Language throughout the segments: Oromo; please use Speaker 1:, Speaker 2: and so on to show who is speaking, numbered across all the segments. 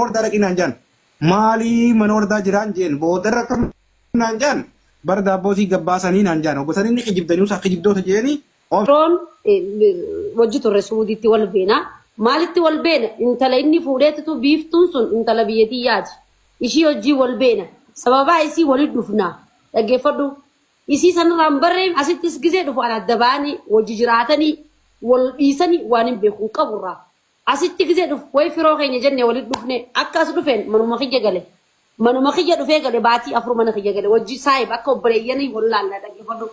Speaker 1: wardaa dhaqinaan jaan maalii mana wardaa jiraan jeen boodarra naan jaan bar daabbootii gabbaasanii naan jaan ogosan inni kijibdanii usaa kijibdoota jeeni
Speaker 2: Ron wajji turre suuditti wal beena maalitti wal beena intala inni fuudheetu biiftuun sun intala biyyattii yaati ishii hojii wal beena sababa isii walitti dhufna dhaggeeffadhu isii sanarraan barree asittis gisee dhufu an adda baanii wajji jiraatanii wal dhiisanii waan hin beekun qaburraa asitti gisee dhufu way firoo keenya jennee walitti dhufne akkas dhufeen manuma kiyya gale manuma kiyya dhufee gale baatii afur mana kiyya gale wajji saayib akka obboleeyyanii wal laalla dhaggeeffadhu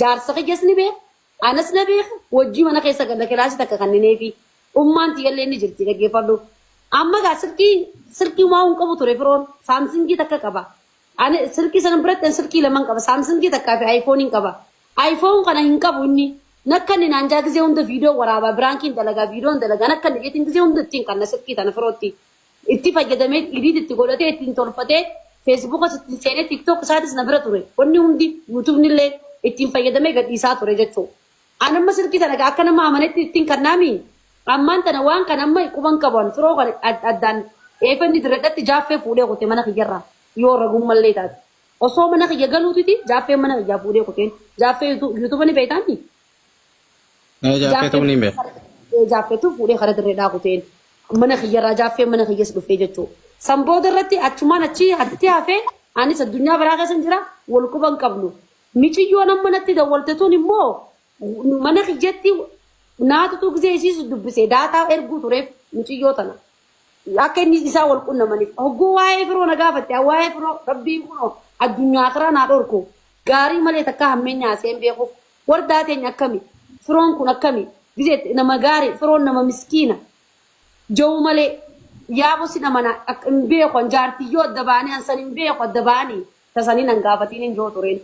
Speaker 2: jaarsa kiyyas ni beek anas na beek wajji mana keessa gala kilaasii takka kanneenee fi ummaan tiyallee ni jirti dhaggeeffadhu amma gaa silkii maa hun qabu ture firoon saamsingii takka qaba ani silkii sanan biratti silkii laman qaba saamsingii takkaa fi aayifooniin qaba aayifoon kana hin qabu inni nakkanni naan jaa gisee hunda viidiyoo waraabaa biraankiin dalagaa viidiyoon dalagaa nakkanni jeetiin gisee hunda ittiin kanna silkii tana firootti itti fayyadamee idiit itti godhatee ittiin tolfatee feesbuukas ittiin seenee tiktook isaatis na bira ture wanni hundi yuutuubnillee ittiin fayyadamee gadhiisaa ture jechuudha. Anamma silkii tana akka nama amanetti ittiin kannaami ammaan tana waan kan amma quban qaban firoo kan addaan eefanni diradhatti jaaffee fuudhee kutee mana kiyyarraa yoo ragummallee taate osoo mana kiyya galuutiti jaaffee mana kiyyaa fuudhee kuteen jaaffee yuutuuba ni beektaani.
Speaker 3: Jaaffee ta'uu ni beeku.
Speaker 2: Jaaffee tu fuudhee kara dirreedhaa kuteen mana kiyyarraa jaaffee mana kiyyas dhufee jechuudha. Sanbooda irratti achumaan achi hatti hafee anis addunyaa biraa keessa jira wal quban qabnu. Miciyyoon amma natti dawwaltetuun immoo mana kiyyatti naatutu gisee isiisu dubbisee daataa erguu tureef miciyyoo tana. Akka inni isaa wal qunnamaniif hogguu waa'ee firoo na gaafatte waa'ee firoo rabbiin kunoo addunyaa karaa naa dhorku gaarii malee takka hammeenyaa seen beekuuf wardaa teenya akkami firoon kun akkami gisee nama gaarii firoon nama miskiina jawu malee yaaboo si nama hin beeku jaartiyyoo adda baanii ansan hin beeku adda baanii tasanii nan gaafatiin hin joo tureen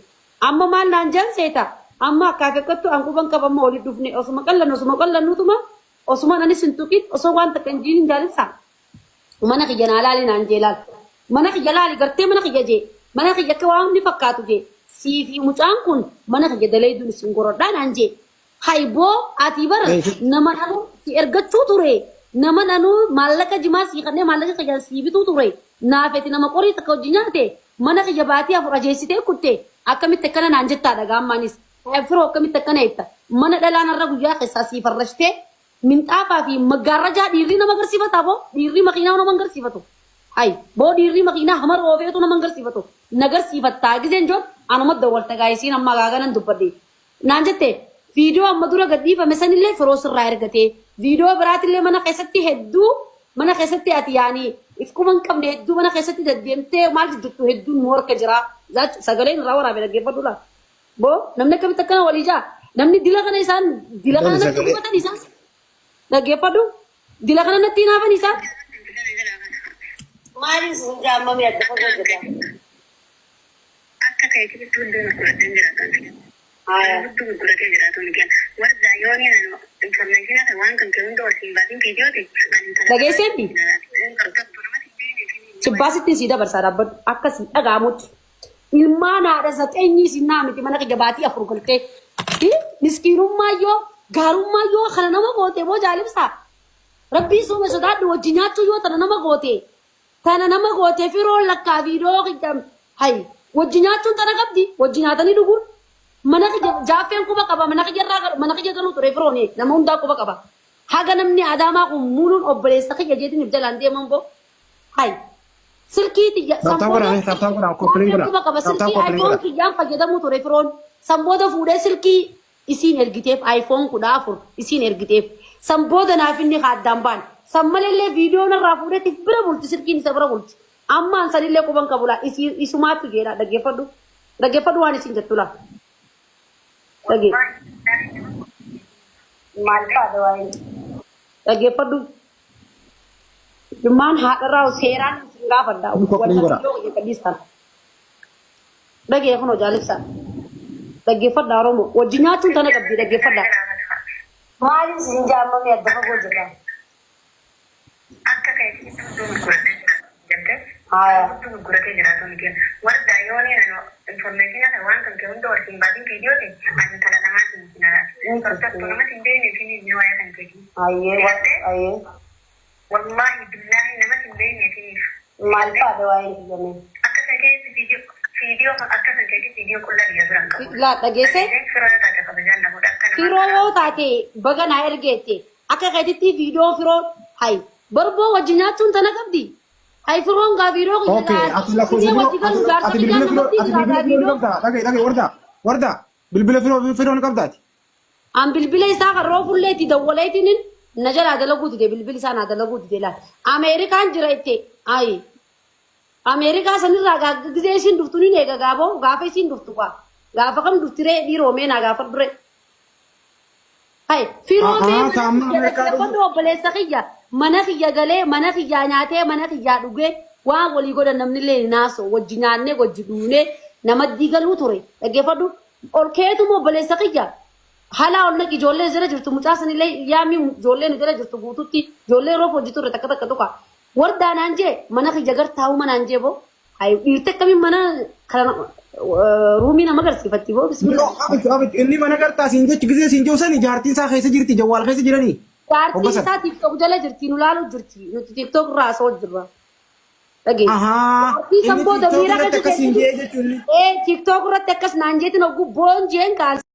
Speaker 2: amma maal naan jaan seeta amma akkaakakattu an quban qabamma walitti dhufne osuma qallannuutuma osuma nanis hin tuqin osoo waan takka hin jiin jaalibsaa. Mana kiyya naa laali naan jee laal mana kiyya laali gartee mana kiyya jee mana kiyya akka waan hundi fakkaatu jee sii fi mucaan kun mana kiyya dalee duun isin gorodhaa naan jee hayboo ati bara nama nanuu si ergachuu ture nama nanuu maallaqa jimaa sii kannee maallaqa kiyya sii bituu ture naafeti nama qorii takka hojii nyaate mana kiyya baatii afur ajeessitee kutte akkamitti akkana naan jettaa dhagaammaanis firoo akkamitti akkana jetta mana dhalaanarra guyyaa keessaa sii farrashtee minxaafaa fi maggaarrajaa dhiirri nama agarsiifata boo dhiirri makiinaa nama agarsiifatu hay boo dhiirri makiinaa hamar oofeetu nama agarsiifatu nagarsiifattaa giseen joon anuma dawwalta gaayisiin amma gaaganan dubbadhe naan jette viidiyoo amma dura gadhiifame sanillee firoo sirraa ergatee viidiyoo biraatillee mana keessatti ati yaanii ifkuma hin qabne hedduu mana keessatti deddeemtee maal jettu hedduun nu harka jira sagaleen irraa waraabee dhaggeeffadhu laa boo namni akkamitti akkana walii jaa namni dila kana natti dubatan isaan dhaggeeffadhu dila kana natti hinaafan isaan maaliin sun jaammame adda fagoo jedha
Speaker 4: akka ta'e kibitu hunduu gurgurateen jiraatan hunduu gurguratee jiraatan warra yooni information ta'e waan kan kee hunduu wasiin baasin viidiyooti
Speaker 2: dhageesseetti chibbaasittiin sii dabarsaa dhaabbadhu akkasii dhagaamutti ilmaan haadha saxeenyii sinnaa miti mana kiyya baatii afur galtee miskiinummaa yoo gaarummaa yoo kana nama goote boo jaalibsaa rabbii suume sodaadhu wajji nyaachuu yoo tana nama goote firoon lakkaa viidiyoo kiyya hay wajji nyaachuun tana qabdi wajji nyaatanii dhuguun mana kiyya jaaffeen quba qaba mana kiyya galuu ture firoon nama hundaa quba qaba haga namni adaamaa kun muuluun obboleessa kiyya jeetiin jalaan deeman boo hay silkii tiyya silkii aayifoon kiyyaan fayyadamuu ture firoon sanbooda fuudhee silkii isiin ergiteef aayifoon 14 isiin ergiteef sanbooda naaf inni haaddaan baan sammalellee viidiyoo narraa fuudheetiif bira bulti silkiin isa bira bulti ammaan sanillee quban qabula isumaattu jedha dhaggeeffadhu waan isiin jettu laa maal faada waa'ee dhaggeeffadhu Jumaan haadharraa seeraan isin gaafadha dhagee kunoo jaalibsaa dhaggeeffadha Oromoo wajji nyaachuun tana qabdi dhaggeeffadha maaliin isin jaammame adda fagoo jedha
Speaker 4: akka ta'e kibitu hunduu gurguratee jiraatan warra yooni information ta'e waan kan kee hunduu wasiin baasin viidiyooti ani tala namaatiin sinadha namatti hin beekne fi ni waa'ee kan keeti
Speaker 2: ayyee
Speaker 4: والله بالله لما beekneetiniif.
Speaker 2: Maal faadha waa'een kiyyame?
Speaker 4: Akka sakeessi viidiyoo akka sakeessi viidiyoo qullaa biyya biran qabu.
Speaker 2: Laa dhageesse?
Speaker 4: Firoo taate kabajaan namoota akka nama.
Speaker 2: Firoo yoo taate baga naa ergeette akka keetitti viidiyoo firoo hay barboo wajji nyaachuun tana qabdi. Hay firoon gaa viidiyoo
Speaker 1: Okay, ati lakkoofsa firoo warda bilbila firoo ni qabdaati.
Speaker 2: An bilbila isaa kan roofulleetti dawwaleetiin na jalaa dalaguuti de bilbili isaa naa dalaguuti de laata. Ameerikaan jira itti ayi. Ameerikaa sanirraa gaafa isiin dhuftu ni eega gaafoo gaafa isiin dhuftu qaa. Gaafa kam dhuftiree dhiiroo naa gaafa dure. Hai firoo deemee obboleessa kiyya mana kiyya galee mana kiyyaa nyaatee mana kiyyaa dhugee waan walii godhan namni illee naasoo wajji nyaannee wajji dhuunee nama diigaluu ture dhaggeeffadhu ol keetumoo obboleessa kiyya. Hala ol naqi ijoollee jira jirtu mucaa sanillee yaami ijoolleen jira jirtu guututti ijoollee roof hojii turre takka takka tuqa wardaa naan jee mana kiyya gar taa'uu manaan jee boo hayi dhiirte akkamiin mana kana ruumii nama agarsiifatti boo
Speaker 1: inni mana gartaa siin jechi gisee siin jechuusan jaartiin isaa keessa jirti jawwaal keessa jiranii.
Speaker 2: Jaartiin isaa tiktok jala jirti nu laaluu jirti nuti tiktok irraa asoo jirra. Jaartii san booda miira akka tiktok irratti akkas naan jeetiin oguu boonjeen kaal.